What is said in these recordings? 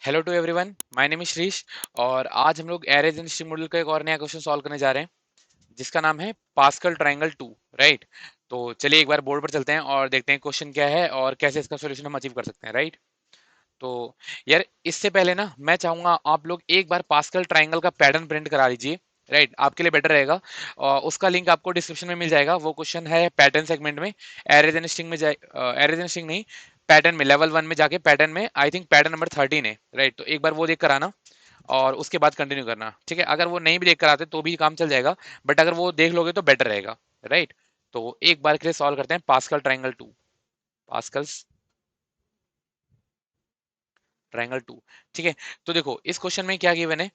Hello to everyone, my name is Shrish. और आज हम लोग एरेज एंड स्ट्रिंग मॉड्यूल का एक और नया क्वेश्चन सॉल्व करने जा रहे हैं, जिसका नाम है पास्कल ट्रायंगल 2। राइट। तो चलिए एक बार बोर्ड पर चलते हैं और देखते हैं क्वेश्चन क्या है और कैसे इसका सॉल्यूशन हम अचीव कर सकते हैं। राइट। तो यार, इससे पहले ना मैं चाहूंगा आप लोग एक बार पास्कल ट्रायंगल का पैटर्न प्रिंट करा लीजिए। राइट, आपके लिए बेटर रहेगा। और उसका लिंक आपको डिस्क्रिप्शन में मिल जाएगा। वो क्वेश्चन है पैटर्न सेगमेंट में, एरेज एंड स्ट्रिंग में जाए, एरेज एंड स्ट्रिंग नहीं, पैटर्न में, लेवल 1 में जाके पैटर्न में, आई थिंक पैटर्न नंबर 13 है। राइट, तो एक बार वो देख कर आना और उसके बाद कंटिन्यू करना। ठीक है, अगर वो नहीं भी देख कर आते तो भी काम चल जाएगा, बट अगर वो देख लोगे तो बेटर रहेगा। राइट। तो एक बार के लिए सॉल्व करते हैं पास्कल ट्रायंगल 2। Pascal's triangle 2। ठीक है। तो देखो इस क्वेश्चन में क्या गिवन है।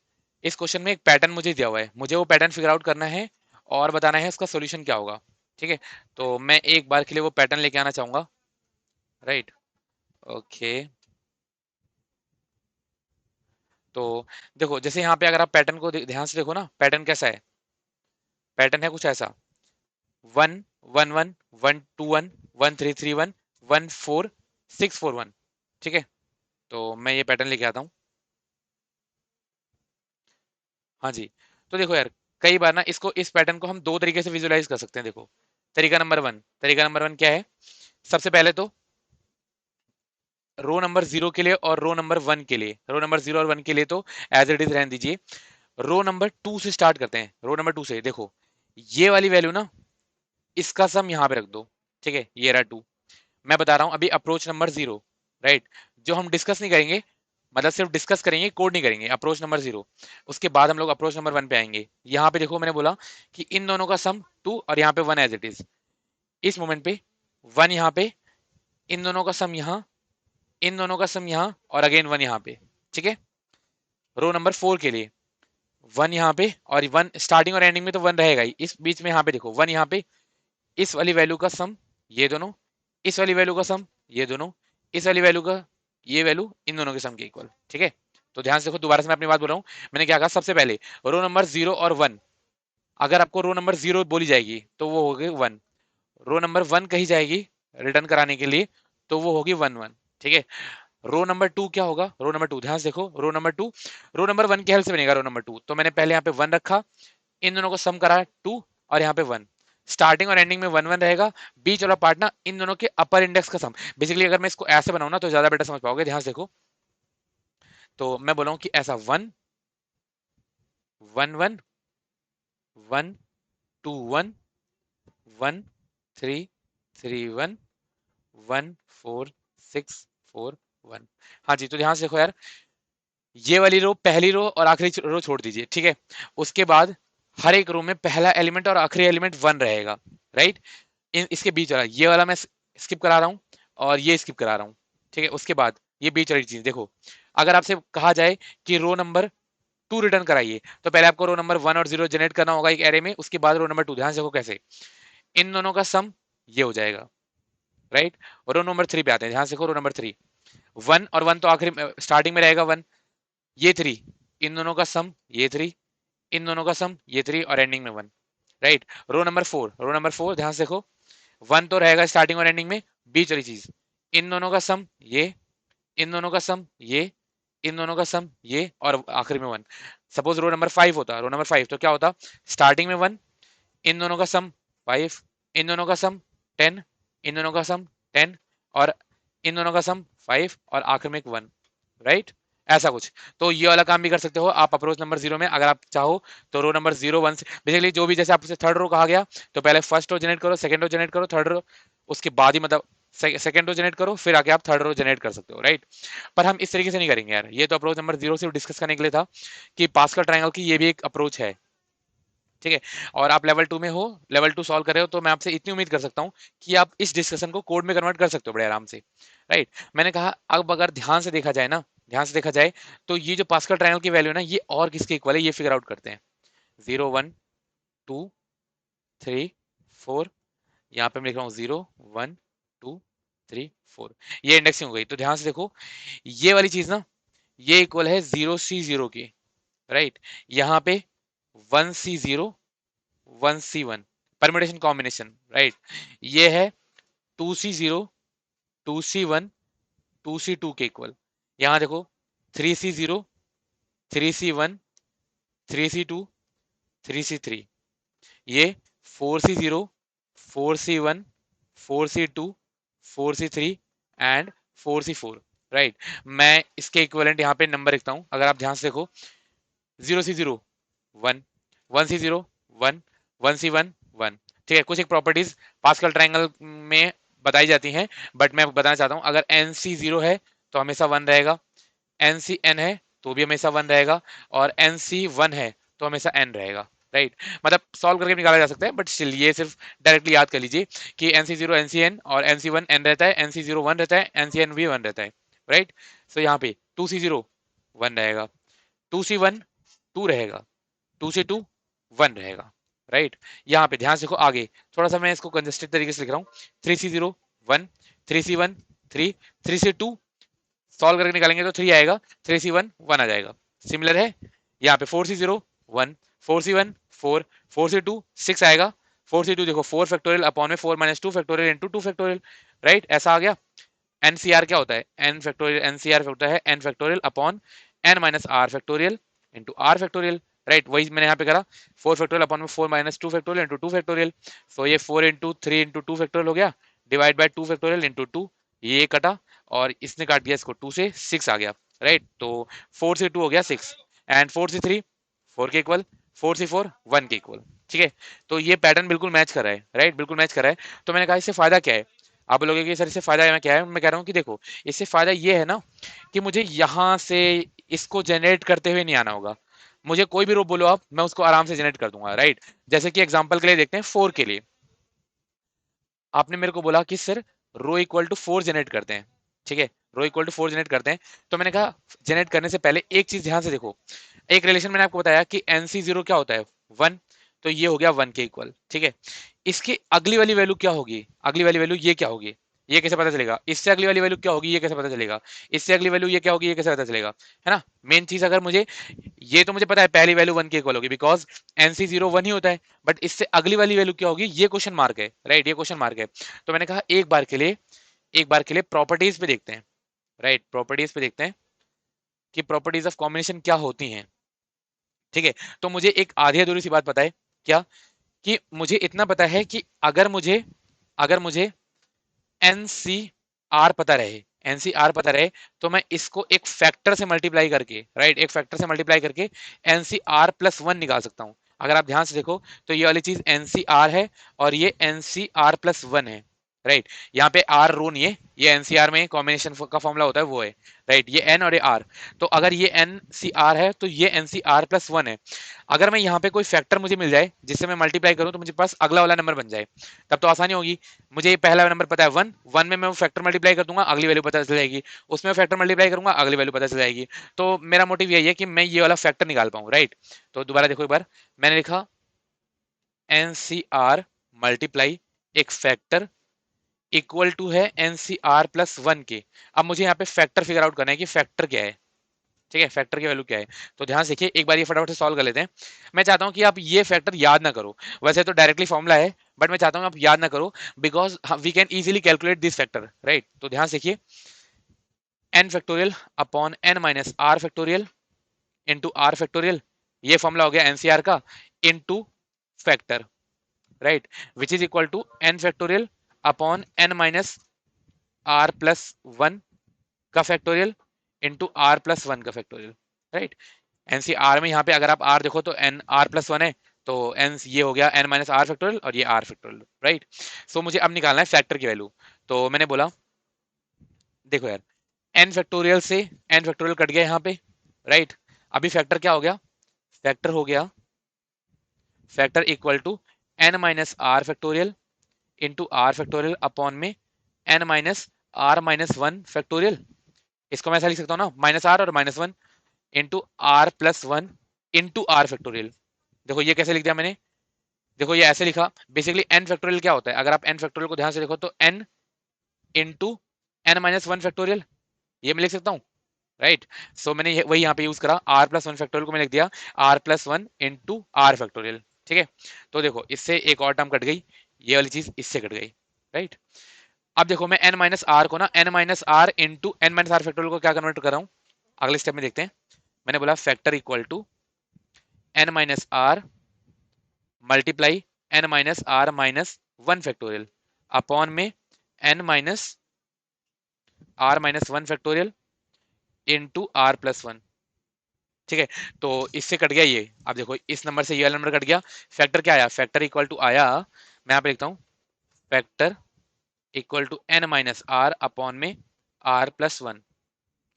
इस क्वेश्चन में एक पैटर्न मुझे दिया हुआ है, मुझे वो पैटर्न फिगर आउट करना है और बताना है उसका सॉल्यूशन क्या होगा। ठीक है। तो मैं एक बार के लिए वो पैटर्न लेके आना चाहूंगा। राइट। ओके। तो देखो, जैसे यहाँ पे अगर आप पैटर्न को ध्यान से देखो ना, पैटर्न कैसा है। पैटर्न है कुछ ऐसा: 1 1 1 1 2 1 1 3 3 1 1 4 6 4 1। ठीक है। तो मैं ये पैटर्न लेके आता हूँ। हाँ जी। तो देखो यार, कई बार ना इसको, इस पैटर्न को हम दो तरीके से विजुलाइज कर सकते हैं। देखो, तरीका नंबर वन क्या है। सबसे पहले तो रो नंबर 0 के लिए और रो नंबर 1 के लिए, रो नंबर 0 और 1 के लिए तो एज इट इज रहने दीजिए। रो नंबर 2 से स्टार्ट करते हैं। रो नंबर 2 से देखो, ये वाली वैल्यू ना, इसका सम यहाँ पे रख दो। ठीक है, ये रहा 2। मैं बता रहा हूँ अभी अप्रोच नंबर 0। राइट। जो हम डिस्कस नहीं करेंगे, मतलब सिर्फ डिस्कस करेंगे, कोड नहीं करेंगे, अप्रोच नंबर 0। उसके बाद हम लोग अप्रोच नंबर 1 पे आएंगे। यहाँ पे देखो, मैंने बोला कि इन दोनों का सम 2 और यहाँ पे 1 एज इट इज। इस मोमेंट पे 1 यहाँ पे, इन दोनों का सम यहाँ, इन दोनों का सम यहाँ, और अगेन 1 यहाँ पे। ठीक है। रो नंबर 4 के लिए 1 यहाँ पे, और 1 स्टार्टिंग और एंडिंग में तो 1 रहेगा ही। इस बीच में यहाँ पे देखो 1 यहाँ पे, इस वाली वैल्यू का सम ये दोनों, इस वाली वैल्यू का सम ये दोनों, इस वाली वैल्यू का ये वैल्यू इन दोनों के सम के इक्वल। ठीक है। तो ध्यान से देखो, दोबारा से मैं अपनी बात बोल रहा हूँ। मैंने क्या कहा, सबसे पहले रो नंबर 0 और 1, अगर आपको रो नंबर 0 बोली जाएगी तो वो होगी 1। रो नंबर 1 कही जाएगी रिटर्न कराने के लिए तो वो होगी 1 1। ठीक है। रो नंबर 2 क्या होगा, रो नंबर 2 ध्यान से देखो, रो नंबर 2 रो नंबर 1 के हेल्प से बनेगा रो नंबर 2। तो मैंने पहले यहाँ पे 1 रखा, इन दोनों को सम करा 2, और यहाँ पे 1। स्टार्टिंग और एंडिंग में 1 1 रहेगा। बीच वाला पार्ट ना, इन दोनों के अपर इंडेक्स का सम। बेसिकली अगर मैं इसको ऐसे बनाऊं ना तो ज्यादा बेटर समझ पाओगे। ध्यान से देखो, तो मैं बोला हूं कि ऐसा 1 1 1 1 2 1 1 3 3 1 1 4 6 4 1। हाँ जी। तो ध्यान से देखो यार, ये वाली रो, पहली रो और आखिरी रो छोड़ दीजिए। ठीक है। उसके बाद हर एक रो में पहला एलिमेंट और आखिरी एलिमेंट 1 रहेगा। राइट। इसके बीच वाला, ये वाला मैं स्किप करा रहा हूँ और ये स्किप करा रहा हूँ। ठीक है। उसके बाद ये बीच वाली चीज देखो, अगर आपसे कहा जाए कि रो नंबर 2 रिटर्न कराइए, तो पहले आपको रो नंबर 1 और 0 जनरेट करना होगा एक एरे में, उसके बाद रो नंबर 2। ध्यान से देखो कैसे, इन दोनों का सम ये हो जाएगा। राइट। और रो नंबर 3 पे आते हैं। ध्यान से देखो, रो नंबर 3, 1 और 1 तो आखिरी स्टार्टिंग में रहेगा 1, ये 3, इन दोनों का सम ये 3, इन दोनों का सम ये 3, और एंडिंग में 1। Right. Row number 4, row number 4 ध्यान से देखो, 1 तो रहेगा स्टार्टिंग और एंडिंग में, बीच वाली चीज, इन दोनों का सम ये, इन दोनों का सम ये, इन दोनों का सम ये, और आखिरी में 1। सपोज रो नंबर 5 होता, रो नंबर 5 तो क्या होता, स्टार्टिंग में 1, इन दोनों का सम 5, इन दोनों का सम 10, इन दोनों का सम 10, और इन दोनों का सम 5, और आखिर में एक 1। राइट। ऐसा कुछ। तो ये वाला काम भी कर सकते हो आप अप्रोच नंबर 0 में, अगर आप चाहो तो रो नंबर 0 1 से बेसिकली जो भी, जैसे आपसे थर्ड रो कहा गया, तो पहले फर्स्ट रो जनरेट करो, सेकंड रो जनरेट करो, थर्ड रो, उसके बाद ही मतलब सेकंड रो जनरेट करो, फिर आके आप थर्ड रो जनरेट कर सकते हो। राइट। पर हम इस तरीके से नहीं करेंगे यार, ये तो अप्रोच नंबर 0 से डिस्कस करने के लिए था कि पास्कल ट्रायंगल की ये भी एक अप्रोच है। ठीक है। और आप लेवल 2 में हो, लेवल 2 सॉल्व कर रहे हो, तो मैं आपसे इतनी उम्मीद कर सकता हूँ कि आप इस डिस्कशन को कोड में कन्वर्ट कर सकते हो बड़े आराम से। राइट। मैंने कहा, अब अगर ध्यान से देखा जाए ना, ध्यान से देखा जाए, तो ये जो पास्कल ट्रायंगल की वैल्यू है ना, ये और किसके इक्वल है ये फिगर आउट करते हैं। 0 1 2 3 4, यहाँ पे मैं लिख रहा हूँ 0 1 2 3 4, ये इंडेक्सिंग हो गई। तो ध्यान से देखो, ये वाली चीज ना, ये इक्वल है 0 C 0 की। राइट। यहाँ पे 1 C 0 1 C 1, permutation combination. Right. ये है 2 C 0 2 C 1 2 C 2 के इक्वल। यहाँ देखो, 3C0, 3C1, 3C2, 3C3, ये 4C0, 4C1, 4C2, 4C3 and 4C4, right. मैं इसके इक्विवेलेंट यहाँ पे नंबर लिखता हूँ, अगर आप ध्यान से देखो, 0C0 1, 1C0 1, 1C1 1। ठीक है, कुछ एक प्रॉपर्टीज पास्कल ट्रायंगल में बताई जाती हैं, बट मैं बताना चाहता हूँ, अगर NC0 है तो हमेशा 1 रहेगा, NCN है तो भी हमेशा 1 रहेगा, और NC1 है तो हमेशा n रहेगा, राइट। मतलब सॉल्व करके निकाला जा सकता है, बट स्टिल ये सिर्फ डायरेक्टली याद कर लीजिए कि NC0 NCN और NC1 n रहता है, NC0 1 रहता है, NCN भी 1 रहता है, राइट। सो यहाँ पे 2C0 1 रहेगा, 2C1 2 रहेगा, 2C2 1 रहेगा, राइट। यहाँ पे ध्यान से देखो आगे, थोड़ा सा मैं इसको कंजेस्टेड तरीके से लिख रहा हूँ, 3C0 1, 3C1 3, 3C2 सॉल्व करके निकालेंगे तो 3 आएगा, 3C1 1 आ जाएगा। सिमिलर है यहाँ पे 4C0 1, 4C1 4, 4C2 6 आएगा, 4C2 देखो 4 फैक्टोरियल अपॉन में 4 minus 2 factorial into 2 factorial, right. ऐसा आ गया। एनसीआर क्या होता है, एन फैक्टोरियल, एनसीआर होता है N factorial upon N minus R factorial into R factorial, right. वही मैंने यहाँ पे करा, 4 फैक्टोरियल अपॉन में 4 माइनस 2 फैक्टोरियल इंटू 2 फैक्टोरियल। सो ये 4 इंटू 3 इंटू 2 फैक्टोरियल हो गया, डिवाइड बाय 2 फैक्टोरियल इंटू 2, ये कटा और इसने काट दिया इसको 2 से, 6 आ गया, राइट। तो 4 से 2 हो गया 6, एंड 4 से 3 4 के इक्वल, 4 से 4 1 के इक्वल, ठीक है। तो ये पैटर्न बिल्कुल मैच कर रहा है, राइट, बिल्कुल मैच कर रहा है। तो मैंने कहा इससे फायदा क्या है, आप बोलोगे कि सर इससे फायदा है क्या है, मैं कह रहा हूँ कि देखो, इससे फायदा ये है ना कि मुझे यहां से इसको जनरेट करते हुए नहीं आना होगा, मुझे कोई भी रो बोलो आप, मैं उसको आराम से जनरेट कर दूंगा, राइट। जैसे कि एग्जांपल के लिए देखते हैं 4 के लिए, आपने मेरे को बोला कि sir row equal to 4 generate करते हैं, ठीक है, रो इक्वल टू 4 जनरेट करते हैं। तो मैंने कहा जनरेट करने से पहले एक चीज ध्यान से देखो, एक रिलेशन मैंने आपको बताया कि NC0 क्या होता है 1, तो ये हो गया 1 के इक्वल, ठीक है। इसकी अगली वाली वैल्यू क्या होगी, अगली वाली वैल्यू ये क्या होगी, ये कैसे पता चलेगा, इससे अगली वाली वैल्यू क्या होगी, ये कैसे पता चलेगा, इससे अगली वैल्यू ये क्या होगी, ये कैसे पता चलेगा, है ना। मेन चीज अगर मुझे, ये तो मुझे पता है पहली वैल्यू 1 के इक्वल होगी बिकॉज NC0 1 ही होता है, बट इससे अगली वाली वैल्यू क्या होगी, ये क्वेश्चन मार्क है, राइट, ये क्वेश्चन मार्क है। तो मैंने कहा एक बार के लिए, एक बार के लिए प्रॉपर्टीज पे देखते हैं, राइट, प्रॉपर्टीज पे देखते हैं कि प्रॉपर्टीज ऑफ कॉम्बिनेशन क्या होती हैं, ठीक है। तो मुझे एक आधी अधूरी सी बात पता है, क्या, कि मुझे इतना पता है कि अगर मुझे NCR पता रहे, NCR पता रहे, तो मैं इसको एक फैक्टर से मल्टीप्लाई करके, राइट, एक फैक्टर से मल्टीप्लाई करके NCR+1 निकाल सकता हूं। अगर आप ध्यान से देखो तो ये वाली चीज NCR है और ये NCR+1 है, राइट। यहाँ पे आर रो नहीं है, ये एनसीआर में कॉम्बिनेशन का फॉर्मूला होता है वो है, राइट, ये एन और ये आर। तो अगर ये NCR है तो ये NCR+1 है। अगर मैं यहाँ पे कोई फैक्टर मुझे मिल जाए जिससे मैं मल्टीप्लाई करूँ तो मुझे पास अगला वाला नंबर बन जाए, तब तो आसानी होगी। मुझे ये पहला नंबर पता है 1, 1 में मैं वो फैक्टर मल्टीप्लाई कर दूंगा, अगली वैल्यू पता चल जाएगी, उसमें फैक्टर मल्टीप्लाई करूंगा, अगली वैल्यू पता चल जाएगी। तो मेरा मोटिव यही है कि मैं ये वाला फैक्टर निकाल पाऊँ, राइट। तो दोबारा देखो एक बार, मैंने लिखा NCR मल्टीप्लाई एक फैक्टर इक्वल टू है NCR+1 के। अब मुझे यहाँ पे फैक्टर फिगर आउट करना है कि फैक्टर क्या है, ठीक है, फैक्टर की वैल्यू क्या है। तो ध्यान से देखिए, एक बार ये फटाफट से सॉल्व कर लेते हैं। मैं चाहता हूं कि आप ये फैक्टर याद ना करो, वैसे तो डायरेक्टली फॉर्मूला है, बट मैं चाहता हूं आप याद ना करो because we can easily calculate this factor, right. तो ध्यान से देखिए, n factorial upon n minus R factorial into R factorial, ये फॉर्मूला हो गया एनसीआर का, into factor, right, which is equal to n factorial upon n minus R+1 का factorial into R+1 का फैक्टोरियल, राइट। एनसीआर में यहाँ पे अगर आप आर देखो तो NR+1 है, तो एन ये हो गया n माइनस आर फैक्टोरियल और ये आर फैक्टोरियल, राइट। सो मुझे अब निकालना है फैक्टर की वैल्यू। तो मैंने बोला देखो यार, n फैक्टोरियल से n फैक्टोरियल कट गया यहाँ पे, राइट। अभी फैक्टर क्या हो गया, फैक्टर हो गया, factor equal to n minus R factorial into R factorial upon में n माइनस R-1 फैक्टोरियल। इसको मैं ऐसा लिख सकता हूँ ना, -r और -1 into R+1 into R factorial. देखो ये कैसे लिख दिया मैंने, देखो ये ऐसे लिखा, बेसिकली n फैक्टोरियल क्या होता है, अगर आप n फैक्टोरियल को ध्यान से देखो तो n इंटू n-1 फैक्टोरियल, ये मैं लिख सकता हूँ, राइट। सो मैंने वही यहाँ पे यूज करा, R+1 फैक्टोरियल को मैंने लिख दिया R+1 इंटू आर फैक्टोरियल, ठीक है। तो देखो इससे एक और टर्म कट गई, ये वाली चीज इससे कट गई, राइट। अब देखो मैं n माइनस आर को ना n minus R into n minus R factorial को क्या कन्वर्ट कर रहा हूँ, अगले स्टेप में देखते हैं। मैंने बोला factor equal to N minus r multiply n minus r minus one factorial upon में n minus r minus one factorial into r plus one. ठीक है, तो इससे कट गया ये। अब देखो इस नंबर से ये वाला नंबर कट गया। फैक्टर क्या आया? फैक्टर इक्वल टू आया, मैं यहाँ पे लिखता हूँ, factor equal to N minus R upon में आर प्लस वन।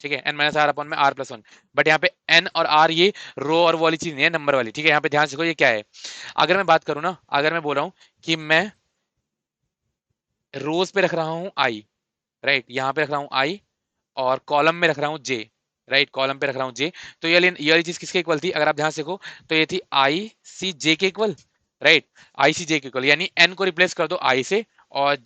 ठीक है, एन माइनस आर अपॉन में आर प्लस वन। बट यहाँ पे एन और आर ये रो और वो वाली चीज नहीं है, नंबर वाली। ठीक है, यहाँ पे ध्यान से देखो ये क्या है। अगर मैं बात करूँ ना, अगर मैं बोल रहा हूँ कि मैं रोज पे रख रहा हूँ आई, राइट, यहाँ पे रख रहा हूँ आई, और कॉलम में रख रहा हूँ जे, राइट, कॉलम पे रख रहा हूँ जे, तो ये वाली चीज किसके इक्वल थी? अगर आप ध्यान से देखो तो ये थी आई सी जे के इक्वल, राइट, आई सी जे के इक्वल, यानी एन को रिप्लेस कर दो आई से और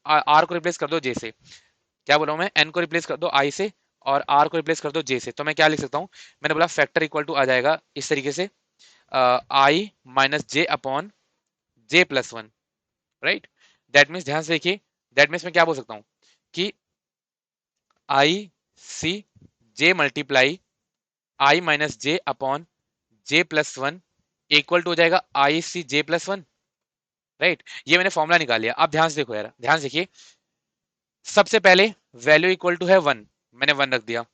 आर को रिप्लेस कर दो जे से। क्या बोला हूं मैं? एन को रिप्लेस कर दो आई से और आर को रिप्लेस कर दो जे से। तो मैं क्या लिख सकता हूँ? मैंने बोला फैक्टर इक्वल टू आ जाएगा इस तरीके से, i minus j upon j plus one, right. That means, ध्यान से देखिए, दैट मीन्स मैं क्या बोल सकता हूँ कि i c j multiply i minus j upon j plus one equal to हो जाएगा i c j plus one, right. ये मैंने फॉर्मूला निकाल लिया। अब ध्यान से देखो यार, ध्यान से देखिए, सबसे पहले वैल्यू इक्वल टू है वन, मैंने वन रख दिया,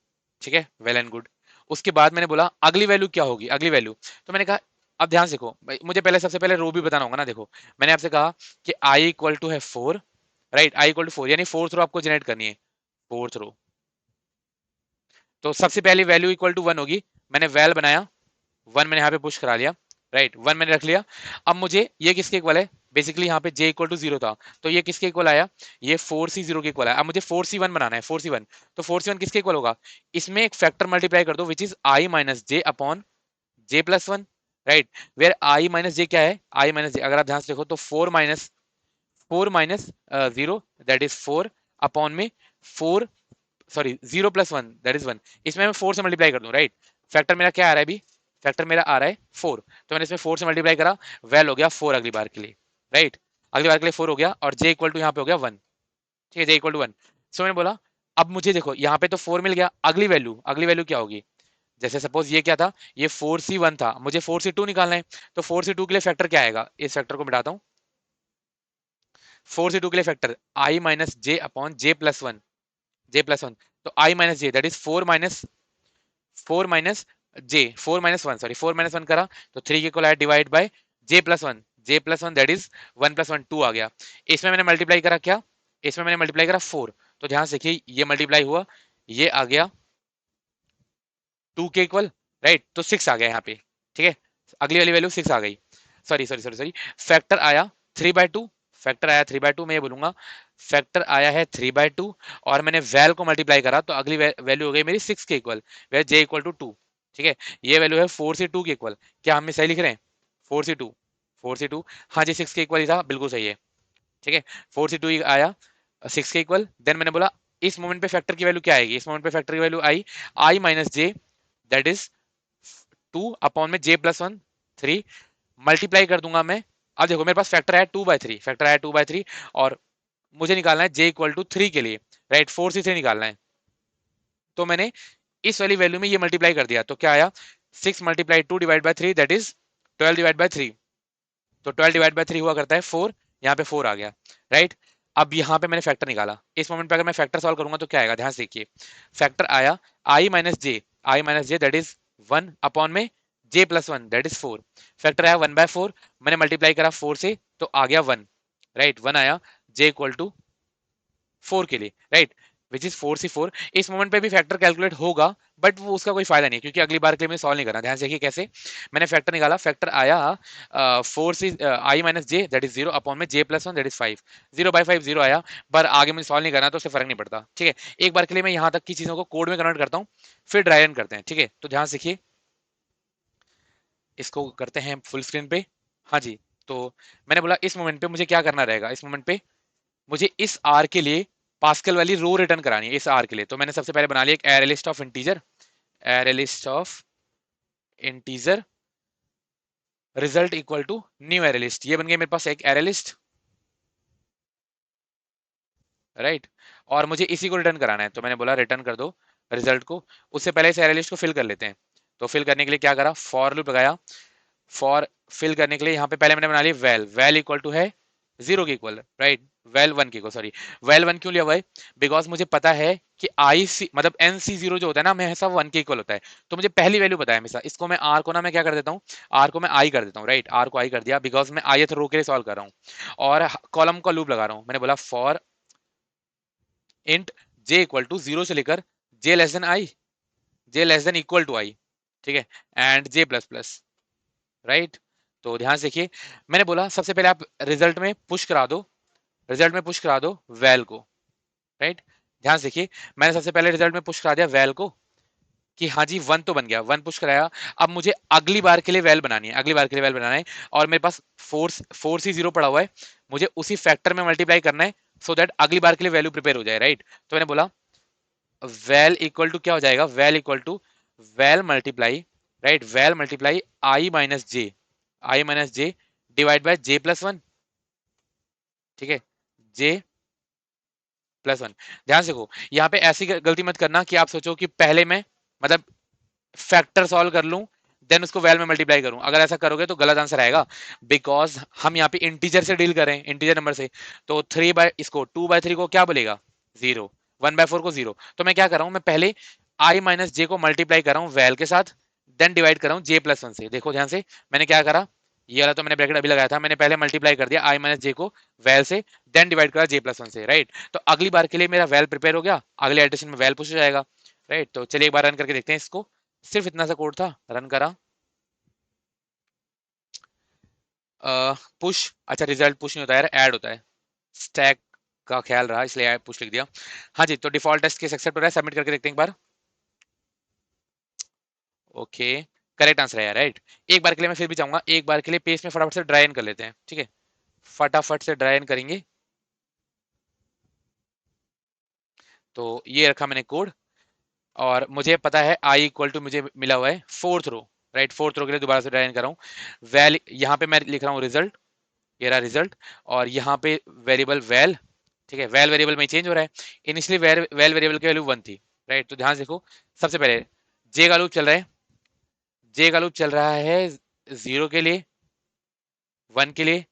ठीक है, वेल एंड गुड। उसके बाद मैंने बोला अगली वैल्यू क्या होगी, अगली वैल्यू, तो मैंने कहा, अब ध्यान से देखो भाई, मुझे पहले सबसे पहले रो भी बताना होगा ना। देखो मैंने आपसे कहा कि आई इक्वल टू है four, right, I equal to four, यानी फोर्थ रो आपको जनरेट करनी है, फोर्थ रो। तो सबसे पहली वैल्यू इक्वल टू वन होगी, मैंने वैल बनाया, वन मैंने यहाँ पे पुश करा लिया, राइट, वन मैंने रख लिया। अब मुझे ये किसके इक्वल है? बेसिकली यहाँ पे j इक्वल टू जीरो था, तो ये किसके इक्वल आया? ये फोर सी जीरो के इक्वल आया। अब मुझे फोर सी वन बनाना है, फोर सी वन, तो फोर सी वन किसके इक्वल होगा? इसमें एक फैक्टर मल्टीप्लाई कर दो which is i minus j upon j plus one, right, where i minus j क्या है? आई माइनस जे, अगर आप ध्यान से देखो तो four minus zero, that is four, upon में four, sorry, zero plus one that is one. इसमें मैं फोर से मल्टीप्लाई कर दूं, राइट। फैक्टर मेरा क्या आ रहा है अभी? फैक्टर मेरा आ रहा है फोर, तो मैंने इसमें फोर से मल्टीप्लाई करा, वैल हो गया फोर अगली बार के लिए, राइट, अगली बार के लिए फोर हो गया, और जे इक्वल टू यहाँ पे हो गया वन। ठीक है, जे इक्वल टू वन। सो मैंने बोला अब मुझे देखो यहाँ पे तो फोर मिल गया, अगली वैल्यू क्या होगी? जैसे सपोज ये क्या था? ये फोर सी वन था, मुझे फोर सी टू निकालना है, तो फोर सी टू के लिए फैक्टर क्या आएगा? इस फैक्टर को मिटाता हूँ, फोर सी टू के लिए factor i minus j upon j plus one, j plus one, तो i minus j that is four minus j, four minus one, sorry, four minus one करा तो थ्री के इक्वल आया, divide by j plus one, j plus one that is one plus one, two आ गया। इसमें मैंने multiply करा क्या? इसमें मैंने मल्टीप्लाई करा फोर, तो ध्यान से देखिए ये मल्टीप्लाई हुआ, ये आ गया टू के इक्वल, राइट, तो सिक्स आ गया यहाँ पे। ठीक है, अगली वाली वैल्यू सिक्स आ गई, sorry sorry sorry sorry, factor आया थ्री बाय टू, फैक्टर आया थ्री बाय टू, मैं ये बोलूंगा फैक्टर आया है थ्री बाय टू, और मैंने वैल को मल्टीप्लाई करा तो अगली वैल्यू हो गई मेरी सिक्स के इक्वल, वे जे इक्वल टू टू। ठीक है, ये वैल्यू है फोर से टू के इक्वल। क्या हम सही लिख रहे हैं? फोर से टू, फोर से टू, हाँ जी, सिक्स के इक्वल ही था, बिल्कुल सही है। ठीक है, फोर से टू आया सिक्स के इक्वल। देन मैंने बोला इस मोमेंट पे फैक्टर की वैल्यू क्या आएगी? इस मोमेंट पे फैक्टर की value I, I minus j that is two upon में j plus one, three, multiply कर दूंगा मैं। अब देखो मेरे पास फैक्टर आया टू बाय थ्री, फैक्टर आया टू बाय थ्री, और मुझे निकालना है जे इक्वल टू थ्री के लिए, राइट, फोर से थ्री निकालना है। तो मैंने इस वाली वैल्यू में ये मल्टीप्लाई कर दिया, तो क्या आया? Six multiply two divide by three that is twelve divide by three, तो ट्वेल्व डिवाइड बाय थ्री हुआ करता है फोर, यहाँ पे फोर आ गया, राइट। अब यहाँ पे मैंने फैक्टर निकाला, इस मोमेंट पे अगर मैं फैक्टर सॉल्व करूंगा तो क्या आएगा? ध्यान से देखिए, फैक्टर आया i minus j that is one upon में j plus one that is four, factor आया वन बाय फोर, मैंने मल्टीप्लाई करा फोर से तो आ गया वन, राइट, वन आया, जे इक्वल टू फोर के लिए, right, which is four C four. इस मोमेंट पे भी फैक्टर कैलकुलेट होगा, बट वो उसका कोई फायदा नहीं है, क्योंकि अगली बार के लिए मैं सॉल्व नहीं करना। ध्यान से देखिए कैसे मैंने फैक्टर निकाला, फैक्टर आया four c i minus j that is zero upon में j plus one that is five, zero by five zero आया, पर आगे मुझे सॉल्व नहीं करना तो उससे फर्क नहीं पड़ता। ठीक है, एक बार के लिए मैं यहाँ तक की चीजों को कोड में कन्वर्ट करता हूँ, फिर ड्राई रन करते हैं। ठीक है, तो ध्यान से देखिए, इसको करते हैं फुल स्क्रीन पे। हाँ जी, तो मैंने बोला इस मोमेंट पे मुझे क्या करना रहेगा? इस मोमेंट पे मुझे इस आर के लिए पास्कल वाली रो रिटर्न करानी है, इस आर के लिए। तो मैंने सबसे पहले बना लिया एक array list of integer, array list of integer result equal to new array list, ये बन गई मेरे पास एक एरे लिस्ट, राइट। और मुझे इसी को रिटर्न कराना है, तो मैंने बोला रिटर्न कर दो रिजल्ट को, उससे पहले इस एरे लिस्ट को फिल कर लेते हैं। तो फिल करने के लिए क्या करा, फॉर लूप लगाया। फॉर फिल करने के लिए यहाँ पे पहले मैंने बना लिया वेल, वेल इक्वल टू है 0 के इक्वल, राइट, वेल 1 के इक्वल, सॉरी वेल 1 क्यों लिया हुआ है, बिकॉज मुझे पता है कि आई सी मतलब एन सी जीरो जो होता है ना हमेशा 1 के इक्वल होता है। तो मुझे पहली वैल्यू पता है हमेशा, इसको मैं आर को ना मैं क्या कर देता हूँ, आर को मैं आई कर देता हूँ, राइट, आर को आई कर दिया बिकॉज मैं आई रो के लिए सॉल्व कर रहा हूँ। और कॉलम का लूप लगा रहा हूँ, मैंने बोला for int j equal to 0 से लेकर j less than i, j less than equal to i, ठीक है, and j plus plus, right. तो ध्यान से देखिए, मैंने बोला सबसे पहले आप रिजल्ट में पुश करा दो, रिजल्ट में पुश करा दो वैल को, राइट। ध्यान से देखिए, मैंने सबसे पहले रिजल्ट में पुश करा दिया वैल को कि हाँ जी 1 तो बन गया, 1 पुश कराया। अब मुझे अगली बार के लिए वैल बनानी है, अगली बार के लिए वैल बनाना है, और मेरे पास फोर्स ही 0 पड़ा हुआ है, मुझे उसी फैक्टर में मल्टीप्लाई करना है सो दैट अगली बार के लिए वैल्यू प्रिपेयर हो जाए, राइट। तो मैंने बोला वैल इक्वल टू क्या हो जाएगा, val equal to val multiply, right, val multiply i minus j divide by j plus one, ठीक है, जे प्लस वन। ध्यान से देखो, यहाँ पे ऐसी गलती मत करना कि आप सोचो कि पहले मैं मतलब फैक्टर सॉल्व कर लूं देन उसको वैल में मल्टीप्लाई करूं, अगर ऐसा करोगे तो गलत आंसर आएगा, बिकॉज हम यहाँ पे इंटीजर से डील करें, इंटीजर नंबर से। तो 3 बाय इसको 2 बाय 3 को क्या बोलेगा 0, 1 बाय 4 को 0। तो मैं क्या कर रहा हूं, मैं पहले आई माइनस जे को मल्टीप्लाई कर रहा हूं वैल के साथ, देन डिवाइड कर रहा हूं जे प्लस वन से। देखो ध्यान से मैंने क्या करा, ये वाला तो मैंने ब्रैकेट अभी लगाया था, मैंने पहले मल्टीप्लाई कर दिया आई माइनस जे को वैल से, देन डिवाइड करा जे प्लस वन से, राइट। तो अगली बार के लिए मेरा वैल प्रिपेयर हो गया, अगले एडिशन में वैल पुश हो जाएगा, राइट। तो चलिए एक बार रन करके देखते हैं इसको, सिर्फ इतना सा कोड था, रन करा, पुश, अच्छा रिजल्ट पुश नहीं होता यार, ऐड होता है, स्टैक का ख्याल रहा इसलिए ऐड पुश लिख दिया। हाँ जी, तो डिफॉल्ट टेस्ट केस एक्सेप्ट हो रहा है, सबमिट करके देखते हैं एक बार। ओके, करेक्ट आंसर है यार, राइट। एक बार के लिए मैं फिर भी चाहूंगा, एक बार के लिए पेज में फटाफट से ड्राई इन कर लेते हैं, ठीक है, फटाफट से ड्राई इन करेंगे। तो ये रखा मैंने कोड, और मुझे पता है आई इक्वल टू मुझे मिला हुआ है fourth row, right, fourth row के लिए दोबारा से ड्राई इन कर रहा हूँ। वैल यहाँ पे मैं लिख रहा हूँ रिजल्ट, ये रहा रिजल्ट, और यहाँ पे वेरिएबल वैल, ठीक है, वैल वेरिएबल में चेंज हो रहा है, इनिशियली वैल वेरिएबल की वैल्यू 1 थी, राइट। तो ध्यान से देखो, सबसे पहले जे का लूप चल रहा है, जे का लूप चल रहा है 0 के लिए, 1 के लिए,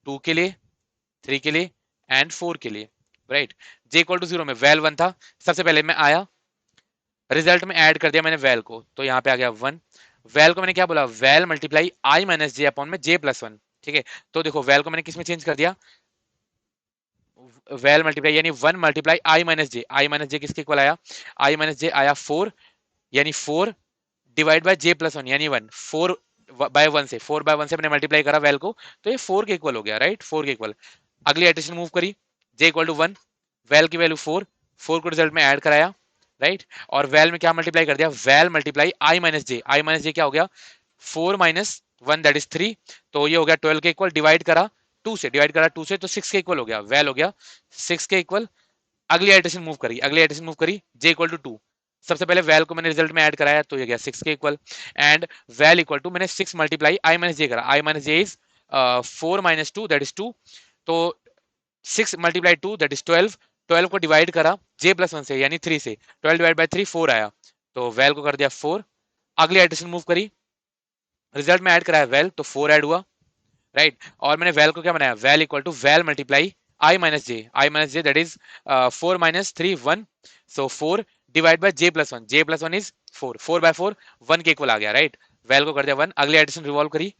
2 के लिए, 3 के लिए एंड 4 के लिए, राइट। जे इक्वल टू 0 में वैल 1 था, सबसे पहले मैं आया, रिजल्ट में ऐड कर दिया मैंने वैल को, तो यहाँ पे आ गया 1। वैल को मैंने क्या बोला, well multiply i minus j upon में जे प्लस वन, ठीक है। तो देखो वैल को मैंने किस में चेंज कर दिया, वैल मल्टीप्लाई यानी 1 multiply i minus J, I minus जे किसके इक्वल आया, आई माइनस जे आया 4, यानी 4 divide by j plus one यानी 1, 4 बाय 1 से, 4 बाय 1 से मैंने मल्टीप्लाई करा वैल को, तो ये 4 के इक्वल हो गया, राइट, 4 के इक्वल। अगली एडिशन मूव करी, जे इक्वल टू 1, वैल की वैल्यू 4, 4 को रिजल्ट में ऐड कराया, राइट। और वैल में क्या मल्टीप्लाई कर दिया, well multiply i minus J, I minus j क्या हो गया 4 माइनस 1 दैट इज 3, तो ये हो गया 12 के इक्वल, डिवाइड करा 2 से, डिवाइड करा 2 से तो 6 के इक्वल हो गया, वैल हो गया 6 के इक्वल। अगली एडिशन मूव करी, अगली एडिशन मूव करी, जे इक्वल टू 2, सबसे पहले वैल को मैंने रिजल्ट में ऐड कराया तो ये गया 6 के इक्वल, एंड वैल इक्वल टू मैंने 6 मल्टीप्लाई आई माइनस जे करा, i minus j is 4 minus 2 that is 2, तो 6 मल्टीप्लाई 2 दैट इज 12, 12 को डिवाइड करा जे प्लस वन से यानी 3 से, 12 डिवाइड बाई 3 4 आया, तो वैल को कर दिया 4। अगली एडिशन मूव करी, रिजल्ट में ऐड कराया वैल तो 4 ऐड हुआ, राइट। और मैंने वैल को क्या बनाया, val equal to val multiply i minus j that is 4 minus 3 1, so 4 divide by j plus one, j plus one is 4, 4 by 4 1 के इक्वल आ गया, राइट। वैल को कर दिया 1, अगली एडिशन रिवॉल्व करी,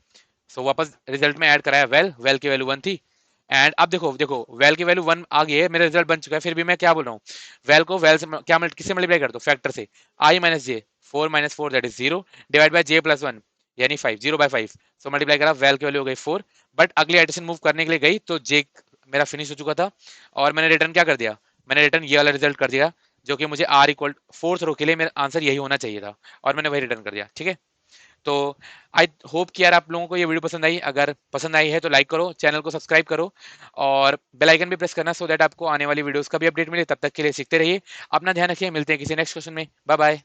सो वापस रिजल्ट में ऐड कराया वैल, वैल की वैल्यू 1 थी, एंड अब देखो देखो वैल की वैल्यू 1 आ गई है, मेरा रिजल्ट बन चुका है, फिर भी मैं क्या बोल रहा हूँ, वैल को वैल से क्या किससे मल्टीप्लाई कर दो, फैक्टर से, i minus j 4 minus 4 that is 0 divide by j plus one यानी 5, 0 बाय 5, सो मल्टीप्लाई करा, वैल की वैल्यू हो गई 4, बट अगली एडिशन मूव करने के लिए गई तो जे मेरा फिनिश हो चुका था, और मैंने रिटर्न क्या कर दिया, मैंने रिटर्न ये वाला रिजल्ट कर दिया, जो कि मुझे आर इक्वल फोर्थ रो के लिए मेरा आंसर यही होना चाहिए था, और मैंने वही रिटर्न कर दिया, ठीक है। तो आई होप कि यार आप लोगों को ये वीडियो पसंद आई, अगर पसंद आई है तो लाइक करो, चैनल को सब्सक्राइब करो, और बेल आइकन भी प्रेस करना सो दैट आपको आने वाली वीडियोस का भी अपडेट मिले। तब तक के लिए सीखते रहिए, अपना ध्यान रखिए, मिलते हैं किसी नेक्स्ट क्वेश्चन में, बाय बाय।